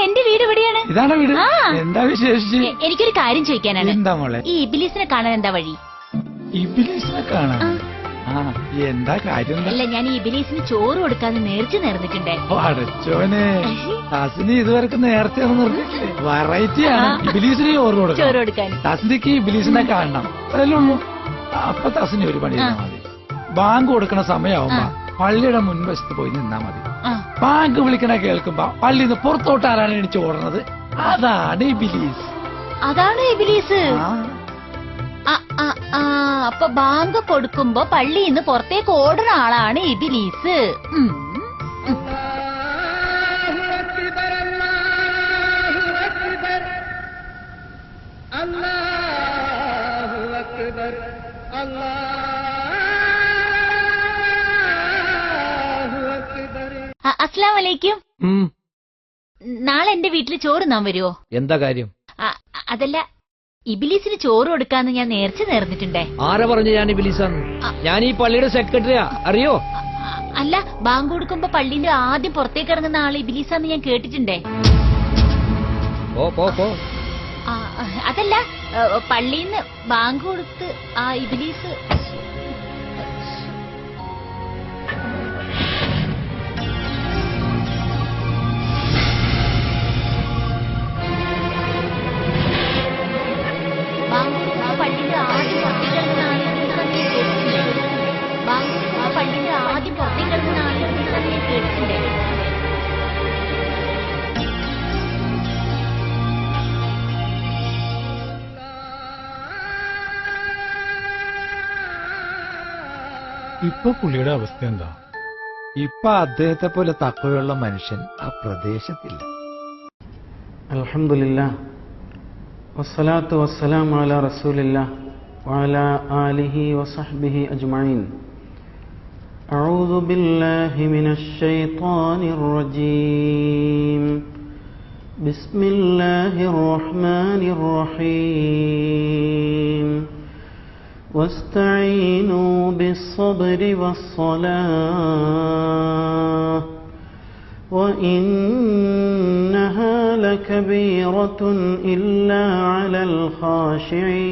എന്റെ വീട് ഇവിടെയാണ്. ഇതാണ് വീട്. എന്താ വിശേഷിച്ച്? എനിക്കൊരു കാര്യം ചോദിക്കാനാണ്. എന്താ മോളെ? ഈ ഇബിലീസിനെ കാണാൻ എന്താ വഴി? ഇബിലീസിനെ കാണാൻ എന്താ കാര്യം? അല്ല, ഞാൻ ഈ ഇബിലീസിന് ചോറ് കൊടുക്കാതെ നേർച്ച നേർന്നിട്ടുണ്ടേ. അടച്ചോനെ, തസ്നി ഇതുവരെ നേരത്തെ നിർത്തിയില്ലേ? വെറൈറ്റിയാണ്. ഇബിലീസിന് ചോറ് കൊടുക്കാൻ. തസ്നിക്ക് ഇബിലീസിനെ കാണണം, അത്രയല്ലേ ഉള്ളൂ. അപ്പൊ തസ്നി ഒരു പണി ചെയ്താൽ മതി. ബാങ്ക് കൊടുക്കണ സമയമാവുമ്പോ പള്ളിയുടെ മുൻവശത്ത് പോയി നിന്നാ മതി. ബാങ്ക് വിളിക്കണ കേൾക്കുമ്പോ പള്ളിയിൽ നിന്ന് പുറത്തോട്ട് ആരാണ് എണിച്ച് ഓടുന്നത്? അതാണ് ഇബിലീസ്. അതാണ് ഇബിലീസ്. അപ്പൊ ബാങ്ക് കൊടുക്കുമ്പോ പള്ളിയിൽ നിന്ന് പുറത്തേക്ക് ഓടുന്ന ആളാണ് ഇബിലീസ്. അസ്സലാമു അലൈക്കും. നാളെ എന്റെ വീട്ടിൽ ചോറ് നാൻ വരുമോ? എന്താ കാര്യം? അതല്ല, ഇബിലീസിന് ചോറ് കൊടുക്കാന്ന് ഞാൻ നേർച്ച നേർന്നിട്ടുണ്ടേ. ആരാ പറഞ്ഞു ഞാൻ ഇബിലീസാന്ന്? ഞാൻ ഈ പള്ളിയുടെ സെക്രട്ടറിയാ, അറിയോ? അല്ല, ബാങ്ക് കൊടുക്കുമ്പോ പള്ളിന്റെ ആദ്യം പുറത്തേക്ക് ഇറങ്ങുന്ന ആള് ഇബിലീസാന്ന് ഞാൻ കേട്ടിട്ടുണ്ടേ. അതല്ല, പള്ളിന്ന് ബാങ്ക് കൊടുത്ത് ആ ഇബിലീസ് ഇപ്പൊ പുള്ളിയുടെ അവസ്ഥ എന്താ? ഇപ്പൊ അദ്ദേഹത്തെ പോലെ തക്കവയുള്ള മനുഷ്യൻ ആ പ്രദേശത്തില്ല. അൽഹംദുലില്ലാഹ് വസ്സലാത്തു വസ്സലാമു അലാ റസൂലില്ലാഹ് വഅലാ ആലിഹി വസഹ്ബിഹി അജ്മഈൻ. അഊദു ബില്ലാഹി മിനശ് ശൈത്വാനിർ റജീം. ബിസ്മില്ലാഹിർ റഹ്മാനിർ റഹീം. واستعينوا بالصبر والصلاة وإنها لكبيرة إلا على الخاشعين.